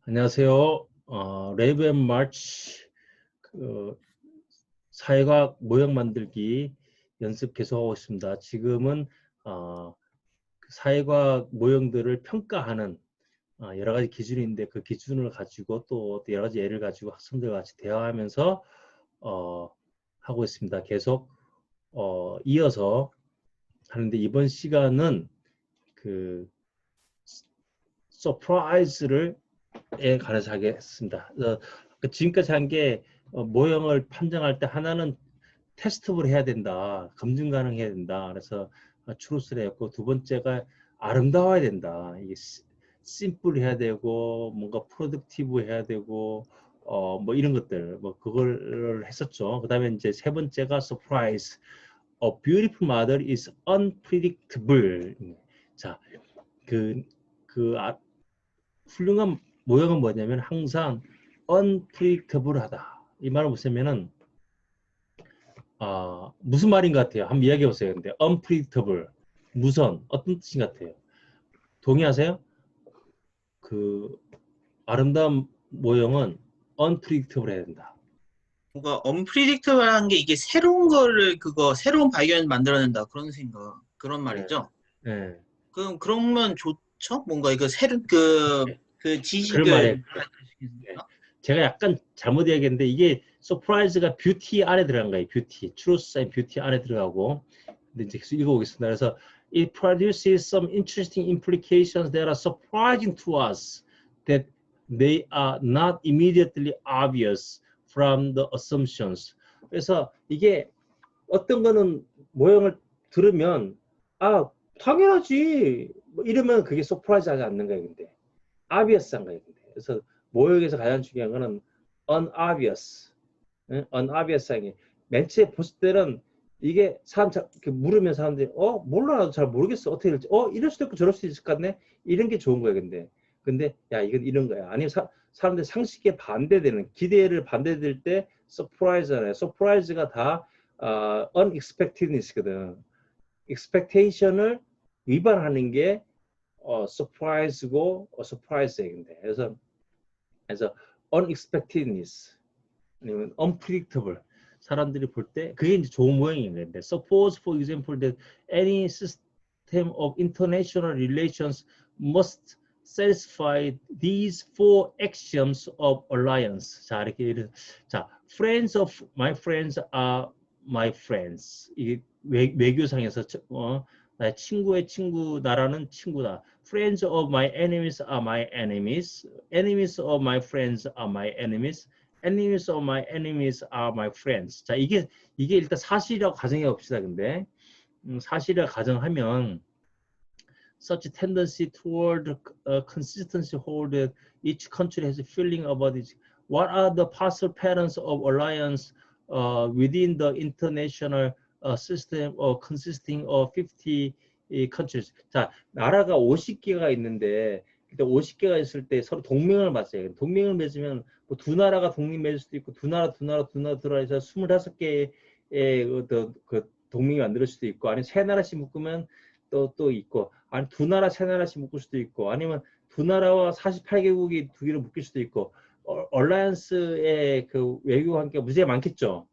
안녕하세요. 레이브 앤 마치 사회과학 모형 만들기 연습 계속하고 있습니다. 지금은 그 사회과학 모형들을 평가하는 여러 가지 기준이 있는데 그 기준을 가지고 또 여러 가지 예를 가지고 학생들과 같이 대화하면서 하고 있습니다. 계속 이어서 하는데 이번 시간은 그 서프라이즈를 관해서 하겠습니다. 지금까지 한 게 모형을 판정할 때 하나는 테스트블 해야 된다. 검증 가능해야 된다. 그래서 추루스를 했고 두 번째가 아름다워야 된다. 이게 심플 해야 되고 뭔가 프로덕티브 해야 되고 뭐 이런 것들 뭐 그걸 했었죠. 그다음에 이제 세 번째가 서프라이즈. A beautiful model is unpredictable. 자, 그, 그 훌륭한 모형은 뭐냐면 항상 unpredictable하다. 이 말은 무엇이냐면은 무슨 말인 것 같아요? 한번 이야기해 보세요. 근데 unpredictable 무선 어떤 뜻인 것 같아요? 동의하세요? 그 아름다운 모형은 unpredictable 해야 된다. 뭔가 언프리딕터블한 게 이게 새로운 거를 새로운 발견을 만들어낸다 그런 생각 그런 네, 말이죠. 네. 그러면 좋죠? 뭔가 이거 새로 그 그런 말이에요. 지식을 네. 제가 약간 잘못 이야기했는데 이게 서프라이즈가 뷰티 안에 들어간 거예요. 뷰티, 트루스 앤 뷰티 안에 들어가고. 근데 이제 계속 읽어보겠습니다. 그래서 it produces some interesting implications that are surprising to us that they are not immediately obvious from the assumptions. 그래서 이게 어떤 거는 모형을 들으면 당연하지 뭐 이러면 그게 서프라이즈하지 않는 거예요. 근데 obvious한 거예요. 근데. 그래서 모욕에서 가장 중요한 거는 unobvious, unobvious한 게 맨 처음에 봤을 때는 이게 사람 물으면 사람들이 몰라 나도 잘 모르겠어 어떻게 될지 이럴 수도 있고 저럴 수도 있을 것 같네 이런 게 좋은 거예요. 근데 야 이건 이런 거야. 아니면 사람들 상식에 반대되는 기대를 반대될 때 서프라이즈잖아요. 서프라이즈가 다 unexpectedness거든. expectation을 위반하는 게 surprise고 surprise인데 그래서 unexpectedness 아니면 unpredictable 사람들이 볼 때 그게 이제 좋은 모양인 건데 suppose for example that any system of international relations must satisfy these four axioms of alliance. 자 이렇게 자 friends of my friends are my friends. 이게 외교상에서 나의 친구의 친구 나라는 친구다. Friends of my enemies are my enemies. Enemies of my friends are my enemies. Enemies of my enemies are my friends. 자, 이게 일단 사실이라고 가정해 봅시다. 근데 사실이라고 가정하면 such tendency toward consistency hold that each country has a feeling about it. What are the possible patterns of alliance within the international system consisting of 50 countries? 자, 나라가 50개가 있는데 일단 50개가 있을 때 서로 동맹을 맺어요. 동맹을 맺으면 뭐 두 나라가 동맹 맺을 수도 있고 두 나라 해서 25개의 그 동맹이 만들 수도 있고 아니면 세 나라씩 묶으면 또 있고 아니 두 나라 세 나라씩 묶을 수도 있고 아니면 두 나라와 48개국이 두 개를 묶일 수도 있고 얼라이언스의 그 외교 관계가 무지하게 많겠죠.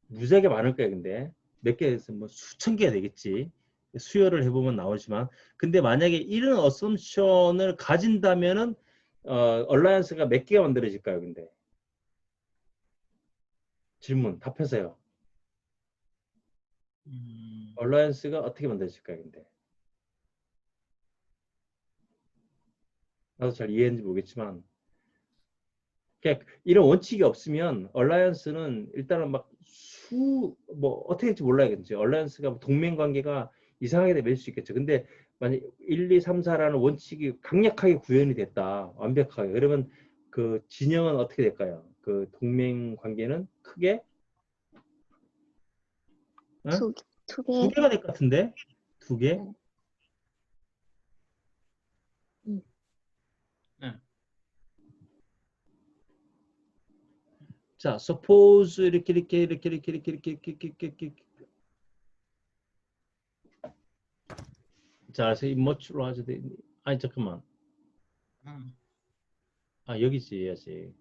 무지하게 많을 거예요. 근데 몇 개에서 뭐 수천 개가 되겠지. 수요를 해보면 나오지만 근데 만약에 이런 어썸션을 가진다면은 얼라이언스가 몇 개가 만들어질까요? 근데 질문 답해서요. 얼라이언스가 어떻게 만들어질까요? 근데 나도 잘 이해했는지 모르겠지만 그러니까 이런 원칙이 없으면 얼라이언스는 일단은 막 뭐 어떻게 될지 몰라야겠지. 얼라이언스가 동맹 관계가 이상하게 맺을 수 있겠죠. 근데 만약 1, 2, 3, 4라는 원칙이 강력하게 구현이 됐다. 완벽하게. 그러면 그 진영은 어떻게 될까요? 그 동맹 관계는 크게 어? 두 두 개. 개가 될 것 같은데? 두 개? 네. 자, suppose 이렇게 자, 그래서 이 much로 하죠. 아니 잠깐만. 아, 여기지, 여기.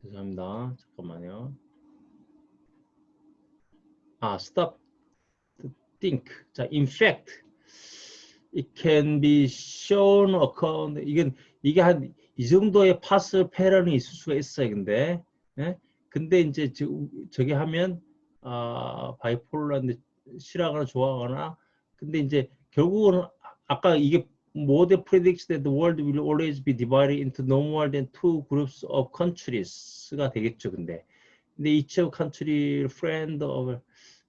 죄송합니다. 잠깐만요. 아, stop to think. 자, in fact, it can be shown account. 이게 한 이 정도의 파스 패런이 있을 수가 있어요. 근데, 예? 근데 이제 저게 하면 바이폴러인데 싫어하거나 좋아하거나. 근데 이제 결국은 아까 이게 model predicts that the world will always be divided into no more than two groups of countries가 되겠죠. 근데 each of country friend of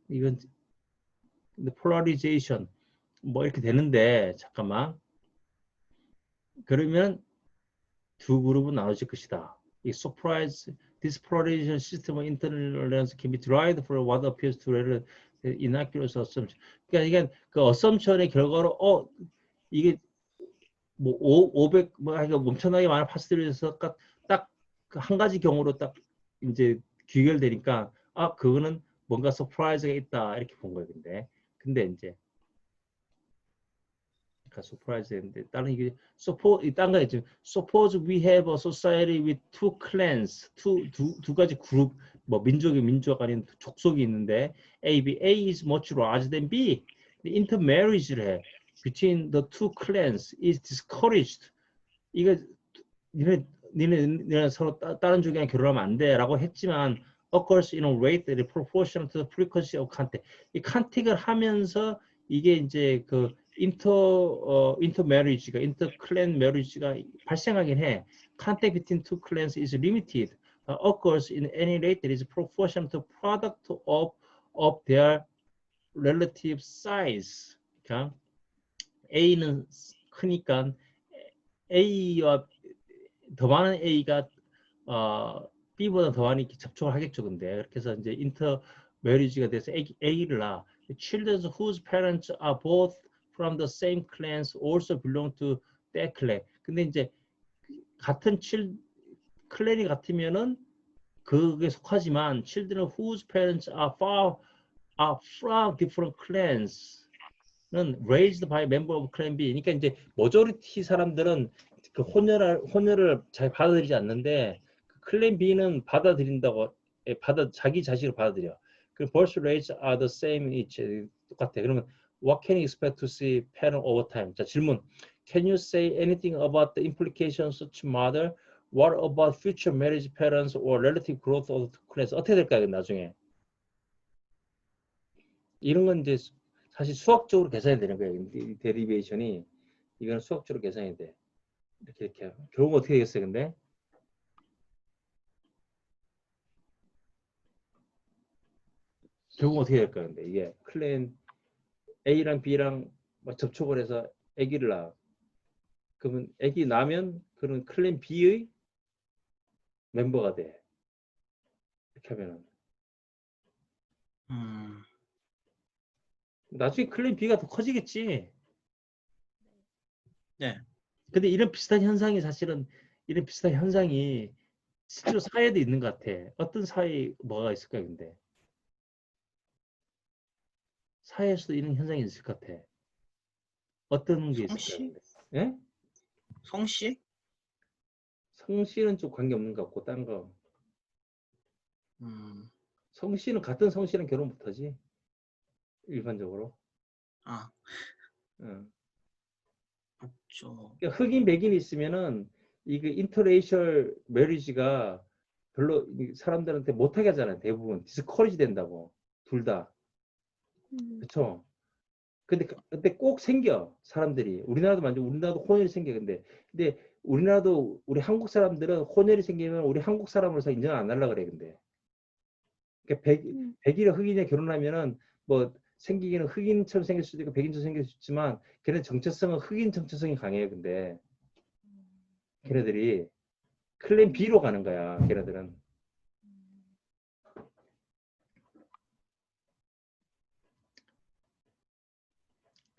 이건 the polarization 뭐 이렇게 되는데 잠깐만 그러면 두 그룹은 나눠질 것이다. 이 surprise this polarization system of internal alliance can be derived from what appears to be innocuous assumption. 그러니까 이게 그 assumption의 결과로 이게 뭐 500, 뭐 엄청나게 많은 파스들에서 딱 한 가지 경우로 딱 이제 귀결되니까 그거는 뭔가 서프라이즈가 있다 이렇게 본 거예요. 근데 이제 서프라이즈인데 다른 이게 딴 거 있죠. Suppose we have a society with two clans, 두 가지 그룹, 뭐 민족 아닌 족속이 있는데 A is much larger than B. intermarriage를 해. Between the two clans is discouraged. 이거 니네 서로 다른 쪽이랑 결혼하면 안 돼라고 했지만 occurs in a rate that is proportional to the frequency of contact. 이 컨택을 하면서 이게 이제 그 intermarriage가 interclan marriage가 발생하긴 해. Contact between two clans is limited. Occurs in any rate that is proportional to product of their relative size. 그러니까 A는 크니까 A와 더 많은 A가 B보다 더 많이 접촉을 하겠죠. 근데 그렇게 해서 이제 인터 메리지가 돼서 A를 낳아. Children whose parents are both from the same clans also belong to that clan. 근데 이제 같은 클랜이 같으면은 그게 속하지만 children whose parents are from different clans는 raised by member of clan B. 그러니까 이제 머저리티 사람들은 그 혼혈을 잘 받아들이지 않는데 클랜 B는 받아들인다고 자기 자식을 받아들여. 그 birth rates are the same each 똑같아. 그러면 what can you expect to see pattern over time? 자 질문. Can you say anything about the implications of such mother? What about future marriage patterns or relative growth of the class? 어떻게 될까요? 나중에 이런 건 이제 사실 수학적으로 계산이 되는 거예요. 이 데리베이션이 이건 수학적으로 계산이 돼. 이렇게 결국 어떻게 되겠어요? 근데 결국 어떻게 될까요? 근데 이게 클랜 A랑 B랑 접촉을 해서 아기를 낳아. 그러면 아기 낳으면 그런 클랜 B의 멤버가 돼. 이렇게 하면은 나중에 클랜 B가 더 커지겠지. 네. 근데 이런 비슷한 현상이 실제로 사회에도 있는 것 같아. 어떤 사회 뭐가 있을까요? 근데 사회에서도 이런 현상이 있을 것 같아. 어떤 게 있을까요? 성씨? 근데? 예? 성씨? 성씨는 좀 관계없는 것 같고 딴 거. 성씨는 같은 성씨랑 결혼 못하지. 일반적으로. 응. 그렇죠. 그러니까 흑인 백인이 있으면은 이게 인터레이셜 메리지가 별로 사람들한테 못하게 하잖아요. 대부분 디스커리지 된다고 둘 다. 그렇죠. 근데 꼭 생겨 사람들이. 우리나라도 혼혈이 생겨. 근데 우리나라도 우리 한국 사람들은 혼혈이 생기면 우리 한국 사람으로서 인정 안 하려고 그래. 근데 그러니까 백이랑 흑인이 결혼하면은 뭐 생기기는 흑인처럼 생길 수도 있고 백인처럼 생길 수 있지만 걔네 정체성은 흑인 정체성이 강해요. 근데 걔네들이 클랜 B로 가는 거야. 걔네들은.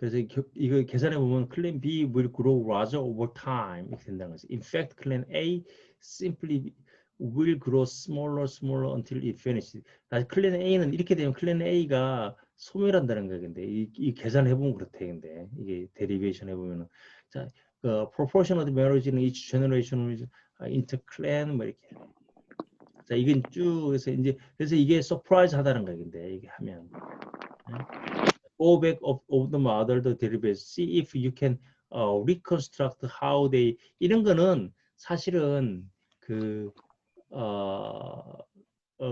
그래서 이거 계산해 보면 클랜 B will grow larger over time 이렇게 된다는 거죠. In fact, 클랜 A simply will grow smaller until it finishes. 다시 클랜 A는 이렇게 되면 클랜 A가 소멸한다는 거예요. 근데 이 계산해 보면 그렇대. 근데 이게 데리베이션 해 보면은 자, proportion of the marriage in each generation inter clan 뭐 이렇게. 자, 이건 쭉 그래서 이게 서프라이즈 하다는 거예요. 근데 이게 하면. Go back of the mother, the derivatives. See if you can reconstruct how they. 이런 거는 사실은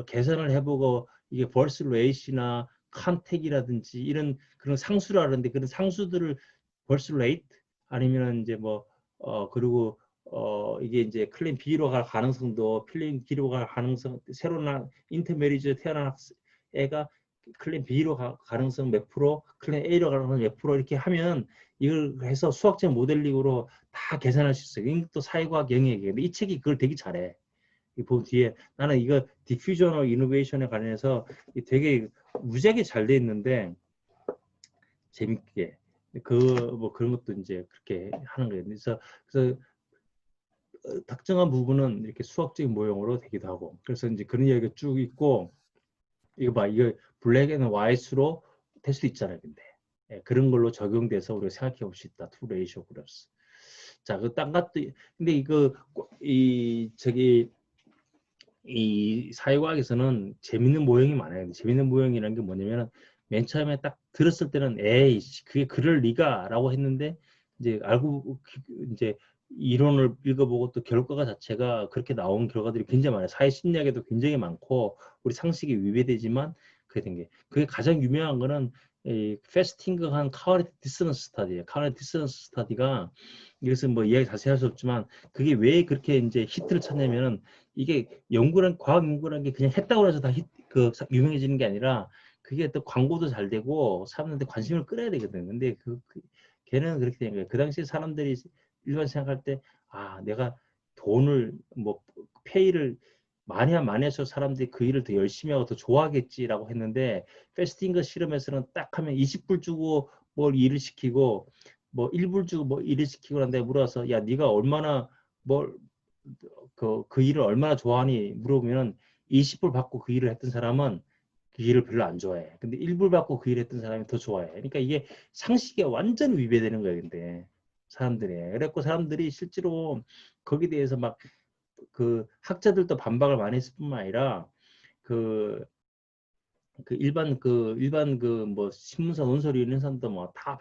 계산을 해보고 이게 벌스 레이트나 컨택이라든지 이런 그런 상수라는데 그런 상수들을 벌스 레이트 아니면 이제 그리고 이게 이제 클랜 B로 갈 가능성도 클랜 B로 갈 가능성 새로 난 인터메리즈 태어난 애가 클랜 B로 가능성 몇 프로, 클랜 A로 가능성 몇 프로 이렇게 하면 이걸 해서 수학적 모델링으로 다 계산할 수 있어요. 이것도 사회과학 영역이에요. 이 책이 그걸 되게 잘해. 보 뒤에 나는 이거 디퓨저널 이노베이션에 관해서 되게 무지하게 잘 돼 있는데 재밌게 그런 것도 이제 그렇게 하는 거예요. 그래서 특정한 부분은 이렇게 수학적인 모형으로 되기도 하고 그래서 이제 그런 이야기가 쭉 있고 이거 블랙 앤 화이트로 될 수도 있잖아요. 근데 그런 걸로 적용돼서 우리가 생각해 볼 수 있다. 투 레이쇼 그래프스. 자, 딴 것도 근데 이 사회과학에서는 재밌는 모형이 많아요. 재밌는 모형이라는 게 뭐냐면 맨 처음에 딱 들었을 때는 에이 그게 그럴 리가라고 했는데 이제 알고 이제 이론을 읽어보고 또 결과가 자체가 그렇게 나온 결과들이 굉장히 많아요. 사회 심리학에도 굉장히 많고 우리 상식에 위배되지만 그게 가장 유명한 거는 이 패스팅그한 카우레트 디스넌스 스터디예요. 카우레트 디스넌스 스터디가 이것은 뭐 이야기 자세히 할 수 없지만 그게 왜 그렇게 이제 히트를 쳤냐면은 이게 과학 연구라는 게 그냥 했다고 해서 다 유명해지는 게 아니라 그게 또 광고도 잘 되고 사람들한테 관심을 끌어야 되거든. 근데 걔는 그렇게 된 거예요. 그 당시에 사람들이 일반 생각할 때 내가 돈을 페이를 많이 해서 사람들이 그 일을 더 열심히 하고 더 좋아하겠지라고 했는데 패스팅거 실험에서는 딱 하면 20불 주고 뭘 일을 시키고 1불 주고 일을 시키고 한데 물어서 야 네가 얼마나 그 일을 얼마나 좋아하니 물어보면 20불 받고 그 일을 했던 사람은 그 일을 별로 안 좋아해. 근데 1불 받고 그 일을 했던 사람이 더 좋아해. 그러니까 이게 상식에 완전 위배되는 거예요. 근데 사람들이. 그래갖고 사람들이 실제로 거기에 대해서 학자들도 반박을 많이 했을 뿐만 아니라 일반 신문사 논설위 이런 사람도 다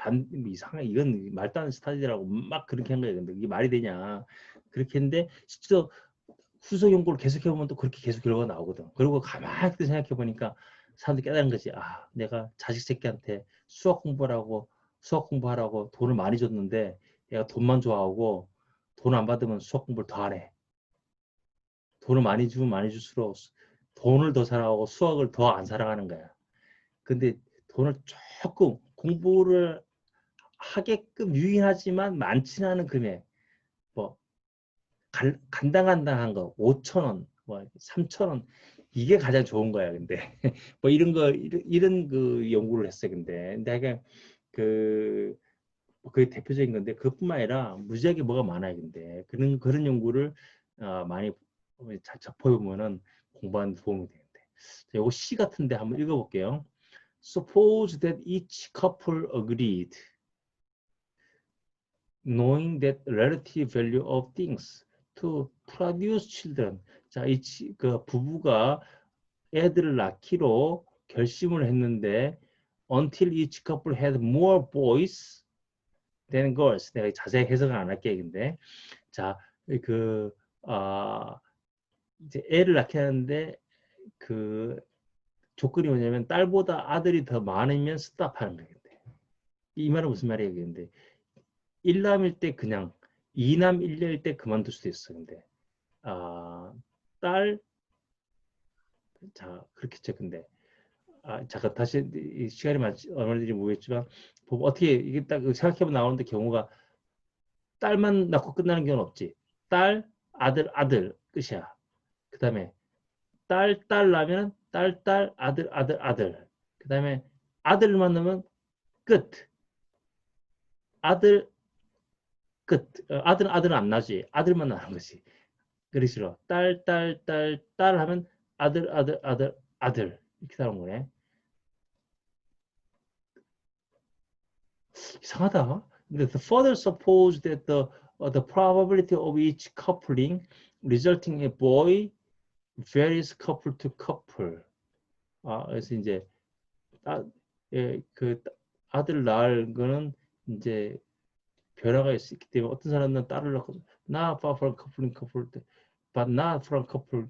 이상해 이건 말도 안 되는 스타디라고 막 그렇게 한 거예요. 근데 이게 말이 되냐 그렇게 했는데 실제로 후속 연구를 계속 해보면 또 그렇게 계속 결과가 나오거든. 그리고 가만히 생각해 보니까 사람들이 깨달은 거지. 내가 자식 새끼한테 수학 공부하라고 돈을 많이 줬는데 얘가 돈만 좋아하고 돈 안 받으면 수학 공부를 더 안 해. 돈을 많이 주면 많이 줄수록 돈을 더 사랑하고 수학을 더 안 사랑하는 거야. 근데 돈을 조금 공부를 하게끔 유인하지만 많지는 않은 금액, 간당간당한 거, 5,000원, 3,000원, 이게 가장 좋은 거야. 근데 이런 연구를 했어요. 근데 그게 대표적인 건데 그것뿐만 아니라 무지하게 뭐가 많아요. 근데 그런 연구를 많이 접해보면은 공부하는 데 도움이 되는데 요거 시 같은데 한번 읽어볼게요. Suppose that each couple agreed, knowing that relative value of things, to produce children. 자, 부부가 애들을 낳기로 결심을 했는데 until each couple had more boys than girls. 내가 자세히 해석은 안 할게. 근데 자, 이제 애를 낳게 하는데 조건이 뭐냐면 딸보다 아들이 더 많으면 스탑하는 거예요. 이 말은 무슨 말이에요? 근데 1남일 때 그냥 2남 1녀일 때 그만둘 수도 있어. 근데 그렇겠죠. 근데 잠깐 다시 시간이 얼마든지 모르겠지만 어떻게 이게 딱 생각해보면 나오는데 경우가 딸만 낳고 끝나는 경우는 없지. 딸, 아들 끝이야. 그 다음에 딸 낳으면 딸, 아들. 그 다음에 아들만 낳으면 끝. 아들 끝. 아들은 안 나지. 아들만 나는 거지. 그러기 싫어. 딸 하면 아들 이렇게 나오는 거네. 이상하다. 근데 the further suppose that the probability of each coupling resulting in a boy varies couple to couple. 그래서 이제 그 아들 낳을 거는 이제 변화가 있기 때문에 어떤 사람은 딸을 낳고 not from couple but not from couple.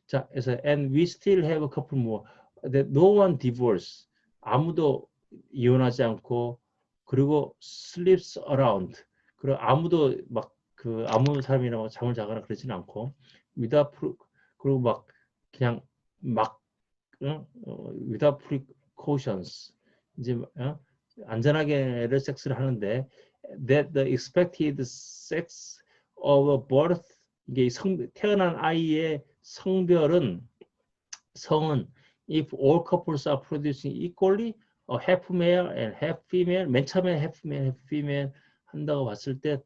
자, 그래서 and we still have a couple more. That no one divorce. 아무도 이혼하지 않고 그리고 sleeps around. 그리고 아무도 막 그 아무 사람이랑 막 잠을 자거나 그러지는 않고 without 그리고 막 그냥 막 without precautions. 이제 안전하게 에럴 섹스를 하는데 that the expected sex of birth 이게 태어난 아이의 성은 if all couples are producing equally half male and half female 맨 처음에 half male half female 한다고 봤을 때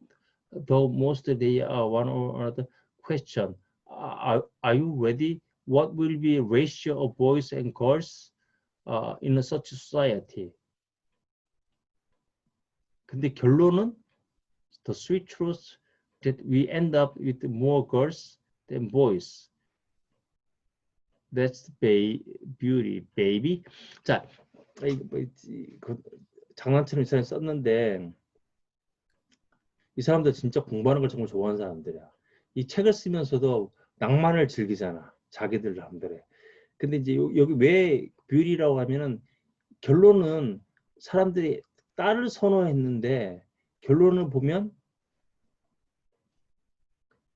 though most they are one or another question are you ready what will be ratio of boys and girls in such society 근데 결론은 the sweet truth that we end up with more girls than boys. That's beauty, baby. 자, 장난처럼 이 사람이 썼는데 이 사람들 진짜 공부하는 걸 정말 좋아하는 사람들이야. 이 책을 쓰면서도 낭만을 즐기잖아. 자기들 마음대로. 근데 이제 여기 왜 뷰티라고 하면은 결론은 사람들이 딸을 선호했는데 결론을 보면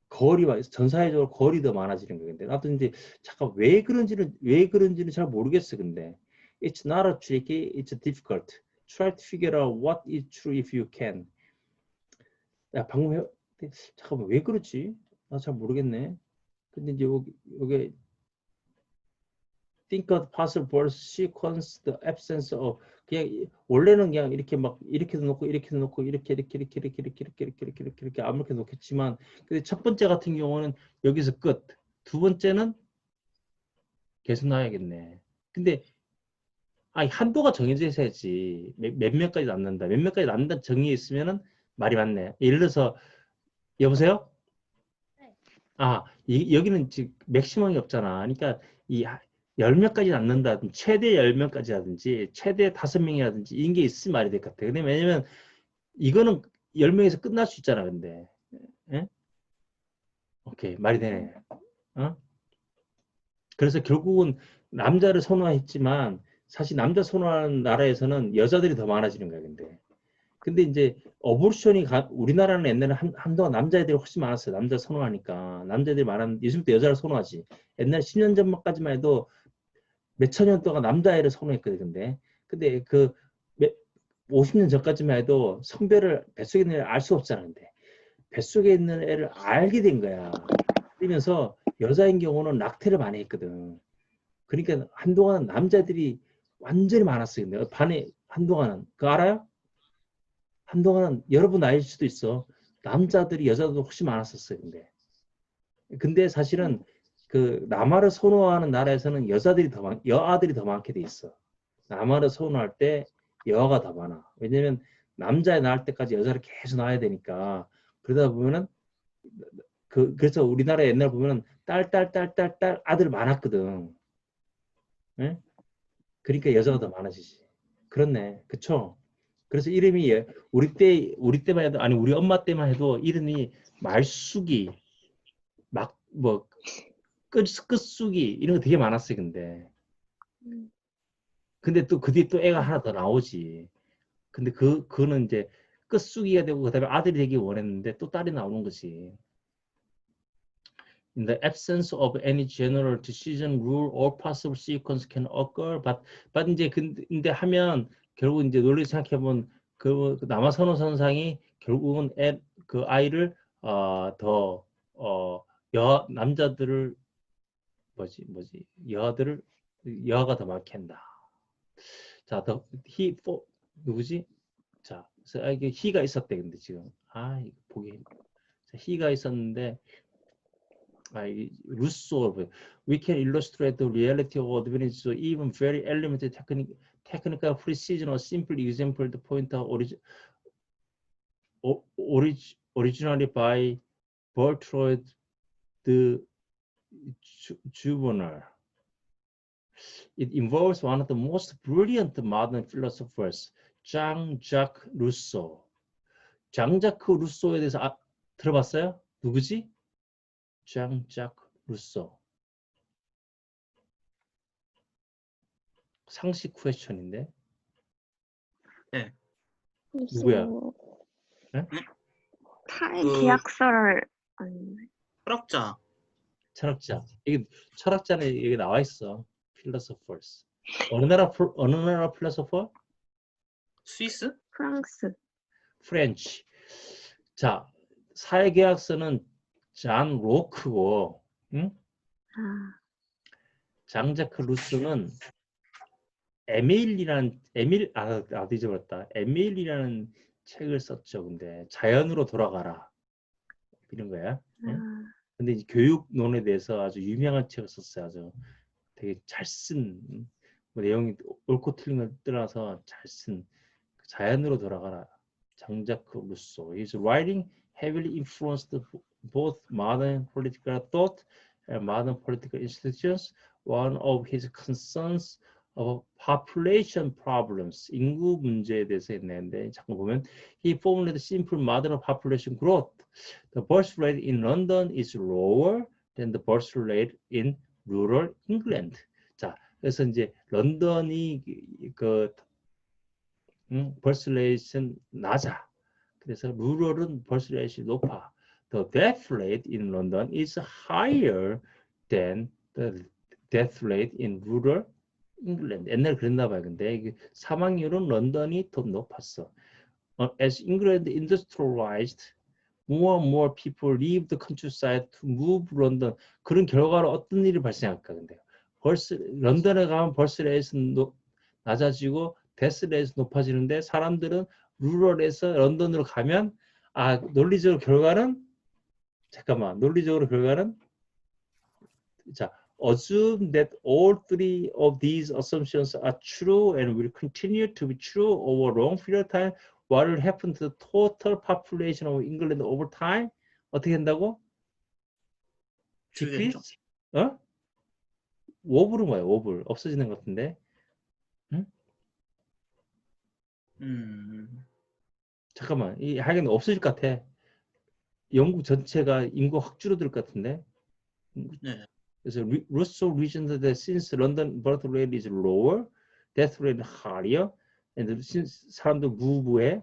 거리와 전사회적으로 거리 더 많아지는 거근데 나도 이제 잠깐 왜 그런지는 잘 모르겠어. 근데 it's not a tricky, it's difficult. Try to figure out what is true if you can. 야 방금 잠깐만 왜 그렇지? 나 잘 모르겠네. 근데 이제 여기 think of possible birth sequence, the absence of 그냥 원래는 그냥 이렇게 막 이렇게도 놓고 이렇게도 놓고 이렇게 아무렇게 놓겠지만 근데 첫 번째 같은 경우는 여기서 끝. 두 번째는 계속 나야겠네. 근데 한도가 정해져 있어야지. 몇 명까지 남는다. 몇 명까지 남는다 정의에 있으면은 말이 맞네. 예를 들어서 여보세요? 여기는 지금 맥시멈이 없잖아. 그러니까 이 10명까지 낳는다든지 최대 10명까지라든지 최대 5명이라든지 이런 게 있으면 말이 될 것 같아. 근데 왜냐면 이거는 10명에서 끝날 수 있잖아. 근데 예? 오케이 말이 되네. 그래서 결국은 남자를 선호했지만 사실 남자 선호하는 나라에서는 여자들이 더 많아지는 거야. 근데 이제 어보션이 우리나라는 옛날에 한동안 남자애들이 훨씬 많았어요. 남자 선호하니까 남자애들이 많았는데 요즘도 여자를 선호하지. 옛날 10년 전까지만 해도 몇천 년 동안 남자애를 선호했거든. 근데 그 50년 전까지만 해도 성별을 뱃속에 있는 애를 알 수 없잖아. 근데 뱃속에 있는 애를 알게 된 거야. 그러면서 여자인 경우는 낙태를 많이 했거든. 그러니까 한동안 남자들이 완전히 많았어요. 근데 반에 한동안은 그거 알아요? 한동안 여러분 나이일 수도 있어. 남자들이 여자도 훨씬 많았었어요. 근데 사실은 그 남아를 선호하는 나라에서는 여아들이 더 많게 돼 있어. 남아를 선호할 때 여아가 더 많아. 왜냐면 남자애 낳을 때까지 여자를 계속 낳아야 되니까 그러다 보면은 그래서 우리나라 옛날 보면은 딸 아들 많았거든. 예? 그러니까 여자가 더 많아지지. 그렇네. 그쵸? 그래서 이름이 우리 때만 해도 아니 우리 엄마 때만 해도 이름이 말숙이 막 뭐 끝숙이 이런 거 되게 많았어요. 근데 또 그 뒤에 또 애가 하나 더 나오지. 근데 그거는 이제 끝숙이가 되고 그다음에 아들이 되기 원했는데 또 딸이 나오는 거지. In the absence of any general decision rule or possible sequence can occur, but 이제 근데 하면 결국 이제 논리 생각해보면 그 남아 선호 선상이 결국은 그 아이를 남자들을 여아가 더 많게 한다. 자, 누구지? 자, 그래서 이게 he가 있었대. 근데 지금 이거 보기 he가 있었는데 루소 we can illustrate the reality of advantage so even very elementary technical precision or simple example to point out originally by Bertrand de Juvenal. It involves one of the most brilliant modern philosophers, Jean-Jacques Rousseau. 장자크 루소에 대해서 들어봤어요? 누구지? Jean-Jacques Rousseau. 상식 퀘스천인데. 네. 누구야? 네? 타의 아니네. 철학자. 철학자. 이게 철학자는 여기 나와 있어. Philosophers. 어느 나라 필로소퍼? 스위스? 프랑스. French. 자, 사회계약서는 잔 로크고, 응? 장자크 루소는 에밀이라는 책을 썼죠. 근데 자연으로 돌아가라 이런 거야. 응? 근데 이제 교육론에 대해서 아주 유명한 책을 썼어요. 아주 되게 잘 쓴, 내용이 옳고 틀린 걸 떠나서 잘 쓴 자연으로 돌아가라. 장자크 루소. His writing heavily influenced both modern political thought and modern political institutions. One of his concerns of population problems, 인구 문제에 대해서 했는데 잠깐 보면 he formulated simple model of population growth. The birth rate in London is lower than the birth rate in rural England. 자, 그래서 이제 런던이 birth rate는 낮아. 그래서 rulal은 birth rate이 높아. The death rate in London is higher than the death rate in rural England. 옛날에 그랬나 봐요. 근데 사망률은 런던이 더 높았어. As England industrialized, more and more people leave the countryside to move London. 그런 결과로 어떤 일이 발생할까? 근데 런던에 가면 birth rate는 낮아지고 데스 레이트 높아지는데 사람들은 루럴에서 런던으로 가면 논리적으로 결과는 자, assume that all three of these assumptions are true and will continue to be true over a long period of time. What will happen to the total population of England over time? 어떻게 된다고? decrease? 워블은 뭐야? 워블 없어지는 것 같은데. 응? 잠깐만, 이 하긴 없어질 것 같아. 영국 전체가 인구 확 줄어들 것 같은데. 네. 그래서 Rousseau reasoned that since London birth rate is lower, death rate higher, and since 사람들 무브해,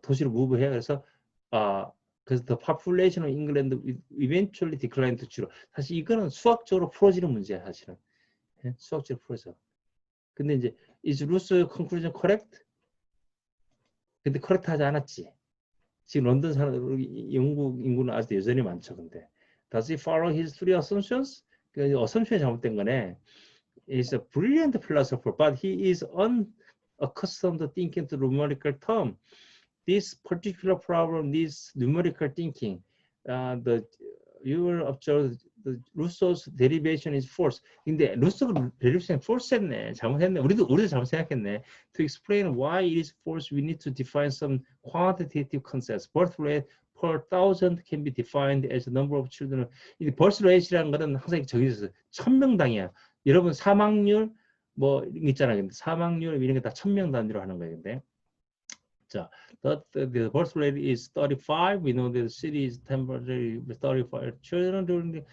도시로 무브해, 그래서 그래서 the population of England eventually declined to zero. 사실 이거는 수학적으로 풀어지는 문제야, 사실은. 수학적으로 풀어져. 근데 이제 is Rousseau's conclusion correct? 근데 correct하지 않았지. 지금 런던 사람, 영국 인구는 아직도 여전히 많죠. 근데 does he follow his three assumptions? 그 assumption이 잘못된 거네. He's a brilliant philosopher, but he is unaccustomed to thinking to numerical term. This particular problem needs numerical thinking. You will observe the Rousseau's derivation is false. 근데 루소가 derivation false했네. 잘못했네. 우리도 잘못 생각했네. To explain why it is false, we need to define some quantitative concepts. Birth rate per thousand can be defined as the number of children. 이 birth rate이라는 거는 항상 정해졌어요. 1000명당이야. 여러분 사망률 뭐 이런 거 있잖아요. 근데 사망률 이런 게 다 1000명 단위로 하는 거예요. 근데 자, the birth rate is 35. We know that the city is temporarily 35 children during the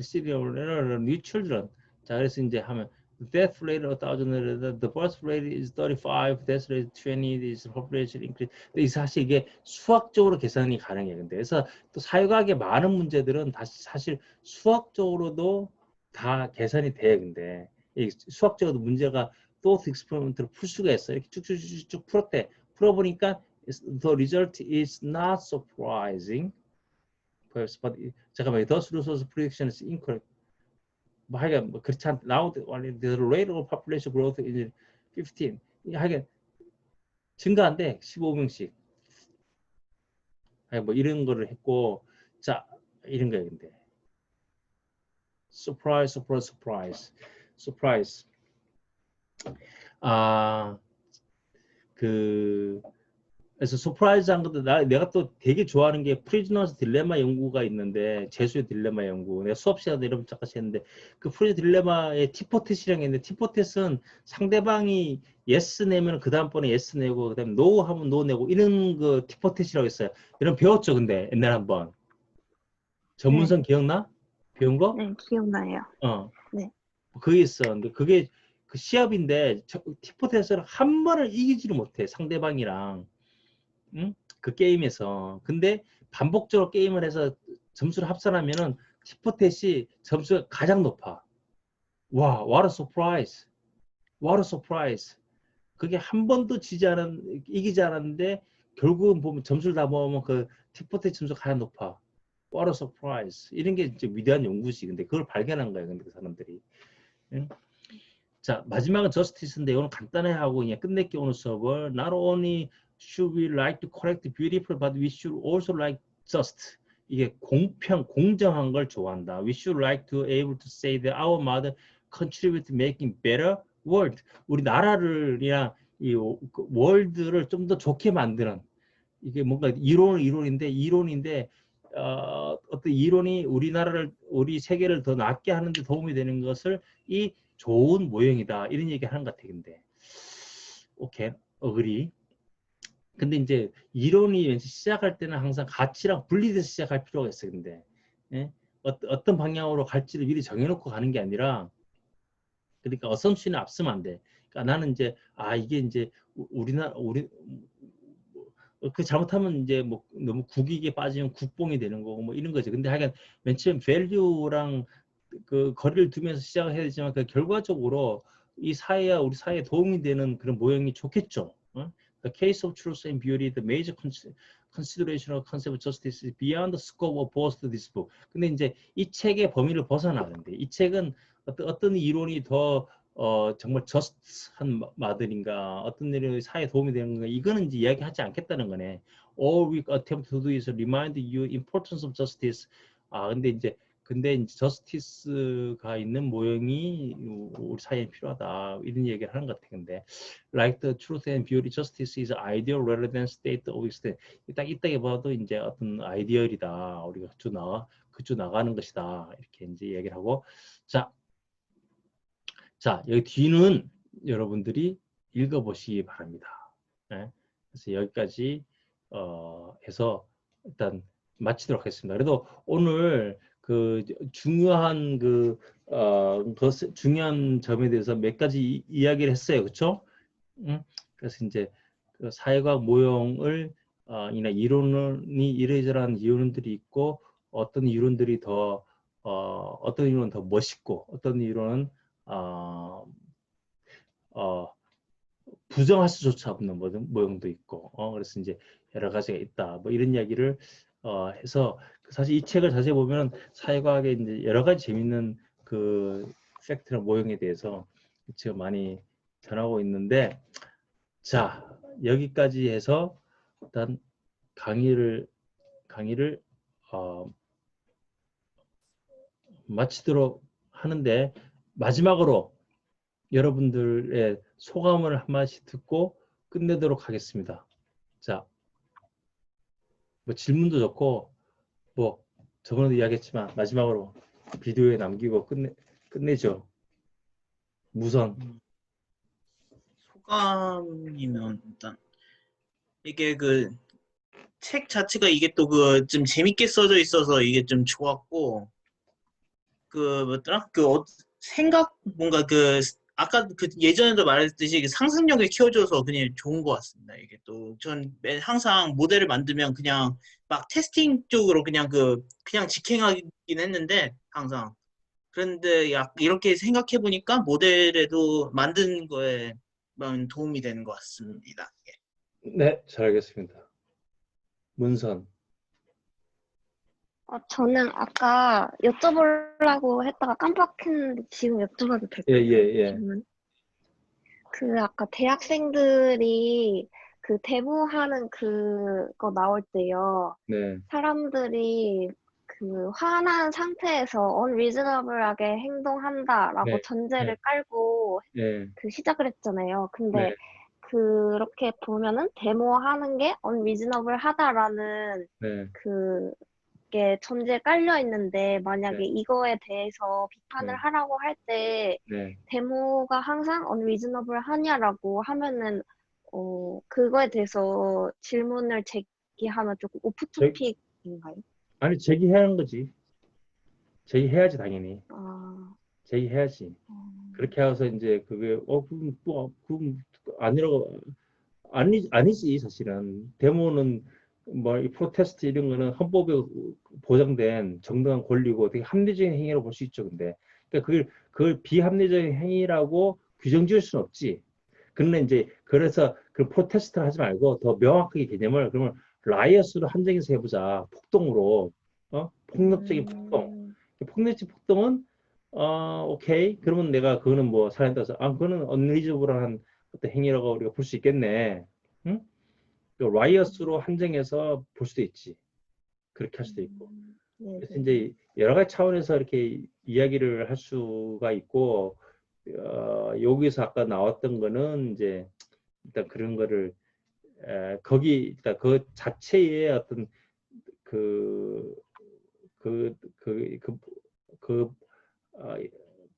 city of new children. 자, 그래서 이제 하면 death rate of 1,000, the birth rate is 35, death rate 20, is population increase. 근데 사실 이게 수학적으로 계산이 가능해요. 근데 그래서 또 사회과학의 많은 문제들은 사실 수학적으로도 다 계산이 돼. 근데 이 수학적으로 문제가 thought experiment로 풀 수가 있어. 이렇게 쭉쭉쭉 풀었대. 풀어보니까 the result is not surprising. But 잠깐만, thus Rousseau's prediction is incorrect. 뭐 하여간 뭐 그렇지 않다. Now the rate of population growth is 15. 하여간 증가한대. 15명씩. 아니 뭐 이런 거를 했고 자 이런 거야 근데 surprise surprise surprise surprise 아 그 그래서 서프라이즈한 것도 내가 또 되게 좋아하는 게 프리즈너스 딜레마 연구가 있는데 재수의 딜레마 연구 내가 수업 시간에 이런 잠깐 했는데 그 프리즈 딜레마의 티포텟이라는 게 있는데 티포텟은 상대방이 예스 내면 그 다음번에 예스 내고 그다음에 노 하면 노 내고 이런 그 티포텟이라고 했어요. 이런 배웠죠 근데 옛날에 한번 네, 전문성 기억나? 배운 거? 네, 기억나요. 어 네. 그게 있어. 근데 그게 그 시합인데 티포텟을 한 번을 이기지를 못해 상대방이랑. 응? 그 게임에서. 근데 반복적으로 게임을 해서 점수를 합산하면은 티포텟이 점수가 가장 높아. 와, what a surprise. What a surprise. 그게 한 번도 이기지 않았는데 결국은 보면 점수를 다 모으면 그 티포텟 점수가 가장 높아. What a surprise. 이런 게 이제 위대한 연구지. 근데 그걸 발견한 거야. 근데 그 사람들이. 응? 자, 마지막은 저스티스인데 오늘 간단히 하고 그냥 끝낼게 오늘 수업을. Not only should we like to correct beautiful, but we should also like just. 이게 공평, 공정한 걸 좋아한다. We should like to able to say that our mother contribute to making better world. 우리 나라를이랑 이 월드를 좀 더 좋게 만드는 이게 뭔가 이론인데 어떤 이론이 우리나라를 우리 세계를 더 낫게 하는데 도움이 되는 것을 이 좋은 모형이다 이런 얘기 하는 것 같아. 근데 오케이 어그리. 근데 이제 이론이 왠지 시작할 때는 항상 가치랑 분리돼서 시작할 필요가 있어. 근데 예? 어떤 방향으로 갈지를 미리 정해놓고 가는 게 아니라 그러니까 어썸션에 앞서면 안 돼. 그러니까 나는 이제 이게 이제 우리 그 잘못하면 이제 뭐 너무 국익에 빠지면 국뽕이 되는 거고 뭐 이런 거죠. 근데 하여간 맨 처음 밸류랑 그 거리를 두면서 시작을 해야 되지만 그 결과적으로 이 사회와 우리 사회에 도움이 되는 그런 모형이 좋겠죠. 어? The case of truth and beauty, the major consideration of concept of justice is beyond the scope of both this book. 근데 이제 이 책의 범위를 벗어나는데 이 책은 어떤 이론이 더 정말 저스트한 말들인가 어떤 일이 사회에 도움이 되는 건가 이거는 이제 이야기하지 않겠다는 거네. All we attempt to do is remind you importance of justice. 근데 이제 저스티스가 있는 모형이 우리 사회에 필요하다 이런 얘기를 하는 것 같아. 근데 like the truth and beauty, justice is ideal rather than state of extent. 딱 이따게 봐도 이제 어떤 아이디얼이다. 우리가 그쪽 나가는 것이다. 이렇게 이제 얘기를 하고 자, 여기 뒤는 여러분들이 읽어보시기 바랍니다. 네? 그래서 여기까지 해서 일단 마치도록 하겠습니다. 그래도 오늘 그 중요한 중요한 점에 대해서 몇 가지 이야기를 했어요, 그렇죠? 그래서 이제 그 사회과학 모형을 이나 이론이 이래저래한 이론들이 있고 어떤 이론들이 어떤 이론은 더 멋있고 어떤 이론은 부정할 수조차 없는 모형도 있고, 그래서 이제 여러 가지가 있다. 뭐 이런 이야기를 해서 사실 이 책을 자세히 보면 사회과학의 이제 여러 가지 재밌는 그 팩트나 모형에 대해서 지금 많이 전하고 있는데, 자 여기까지 해서 일단 강의를 마치도록 하는데 마지막으로 여러분들의 소감을 한마디씩 듣고 끝내도록 하겠습니다. 자, 뭐 질문도 좋고 뭐 저번에도 이야기했지만 마지막으로 비디오에 남기고 끝내죠. 무선. 소감이면 일단 이게 그 책 자체가 이게 또 좀 재밌게 써져 있어서 이게 좀 좋았고 뭐더라? 생각 뭔가 아까 예전에도 말했듯이 상상력을 키워줘서 그냥 좋은 것 같습니다. 이게 또 전 항상 모델을 만들면 그냥 막 테스팅 쪽으로 그냥 직행하긴 했는데 항상 그런데 이렇게 생각해 보니까 모델에도 만드는 거에 도움이 되는 것 같습니다. 네, 잘 알겠습니다. 문선. 저는 아까 여쭤보려고 했다가 깜빡했는데 지금 여쭤봐도 될까요? 예. 질문? 아까 대학생들이 그 데모하는 그거 나올 때요. 네, 사람들이 그 화난 상태에서 unreasonable하게 행동한다라고 네, 전제를 네, 깔고 네, 그 시작을 했잖아요. 네, 근데 그렇게 보면은 데모하는 게 unreasonable하다라는 네, 그게 전제에 깔려 있는데 네, 만약에 이거에 대해서 비판을 네, 하라고 할 때 네. 데모가 항상 unreasonable하냐라고 하면은 그거에 대해서 질문을 제기하면 조금 오프 제, 토픽인가요? 아니 제기하는 거지. 제기해야지 당연히. 아, 제기해야지. 음, 그렇게 해서 이제 그게 그럼 뭐 그럼 아니라고 아니지 사실은 데모는 뭐 이 프로테스트 이런 거는 헌법에 보장된 정당한 권리고 되게 합리적인 행위라고 볼 수 있죠. 근데 그러니까 그걸 비합리적인 행위라고 규정 지을 수는 없지. 그런데 이제 그래서 그 프로테스트를 하지 말고 더 명확하게 개념을 그러면 라이어스로 한정해서 해보자. 폭동으로 폭력적인 폭동. 폭력적인 폭동은 오케이. 그러면 내가 그거는 뭐 사람에 따라서 그거는 언리저블한 어떤 행위라고 우리가 볼 수 있겠네. 응? 그 라이어스로 한정해서 볼 수도 있지. 그렇게 할 수도 있고. 그래서 네네. 이제 여러 가지 차원에서 이렇게 이야기를 할 수가 있고, 여기서 아까 나왔던 거는 이제 일단 그런 거를 거기 일단 그 자체의 어떤 그 그 그 그 그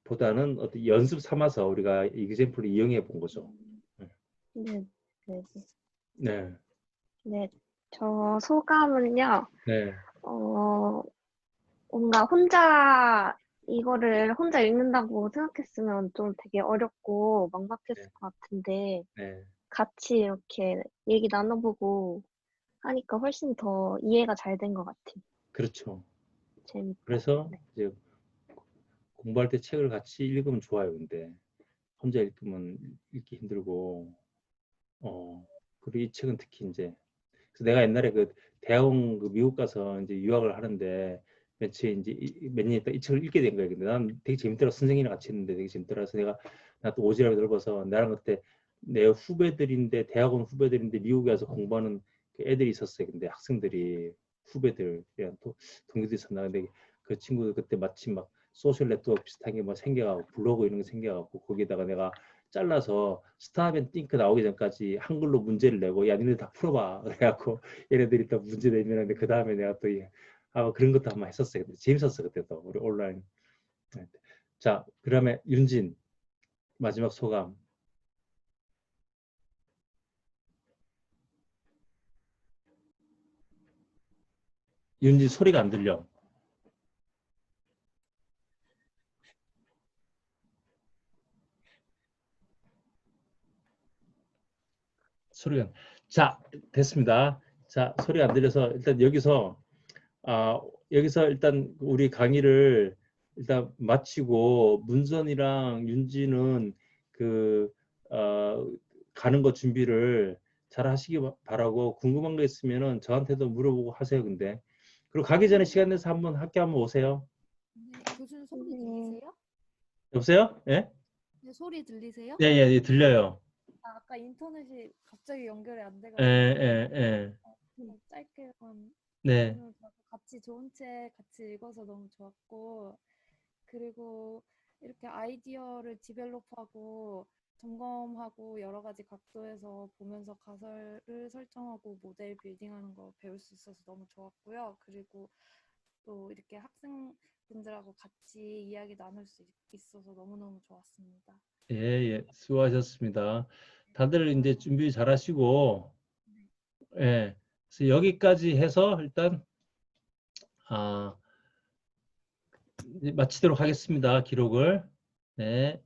보다는 어떤 연습 삼아서 우리가 이그샘플을 이용해 본 거죠. 네, 네, 네, 네. 저 소감은요, 네, 어, 뭔가 혼자 이거를 혼자 읽는다고 생각했으면 좀 되게 어렵고 막막했을 네, 것 같은데, 네, 같이 이렇게 얘기 나눠보고 하니까 훨씬 더 이해가 잘 된 것 같아요. 그렇죠. 재밌고. 그래서 네. 이제 공부할 때 책을 같이 읽으면 좋아요. 근데 혼자 읽으면 읽기 힘들고, 그리고 이 책은 특히 이제 그래서 내가 옛날에 그 대학원 그 미국 가서 이제 유학을 하는데 며칠 이제 몇 년 있다 이 책을 읽게 된 거예요. 근데 난 되게 재밌더라. 선생님이랑 같이 있는데 되게 재밌더라서 내가 나 또 오지랖이 넓어서 나랑 그때 내 후배들인데 대학원 후배들인데 미국에 와서 공부하는 그 애들이 있었어요. 근데 학생들이 후배들이랑 또 동기들이 있었나 근데 그 친구들 그때 마침 막 소셜 네트워크 비슷한 게 뭐 생겨가고 블로그 이런 게 생겨가고 거기다가 내가 잘라서 스탑 앤 띵크 나오기 전까지 한글로 문제를 내고 야 니네 다 풀어봐 그래갖고 얘네들이 또 문제 내면 그 다음에 내가 또 그런 것도 한번 했었어요. 근데 재밌었어 그때도 우리 온라인. 네. 자 그다음에 윤진 마지막 소감. 윤진 소리가 안 들려. 소리가 자 됐습니다. 자 소리가 안 들려서 일단 아 여기서 일단 우리 강의를 일단 마치고 문선이랑 윤진은 그 가는 거 준비를 잘 하시기 바라고 궁금한 거 있으면은 저한테도 물어보고 하세요. 근데 그리고 가기 전에 시간 내서 한번 학교 한번 오세요. 네, 교수님 소리 네. 들리세요? 여보세요? 예? 네, 소리 들리세요? 예, 예, 예, 들려요. 아까 인터넷이 갑자기 연결이 안 예, 돼가지고 예, 예. 짧게만 네, 말씀을 드려서 같이 좋은 책 같이 읽어서 너무 좋았고 그리고 이렇게 아이디어를 디벨롭하고 점검하고 여러 가지 각도에서 보면서 가설을 설정하고 모델 빌딩하는 거 배울 수 있어서 너무 좋았고요. 그리고 또 이렇게 학생분들하고 같이 이야기 나눌 수 있어서 너무너무 좋았습니다. 예, 예, 수고하셨습니다. 다들 이제 준비 잘 하시고, 예, 그래서 여기까지 해서 일단, 이제 마치도록 하겠습니다. 기록을. 네.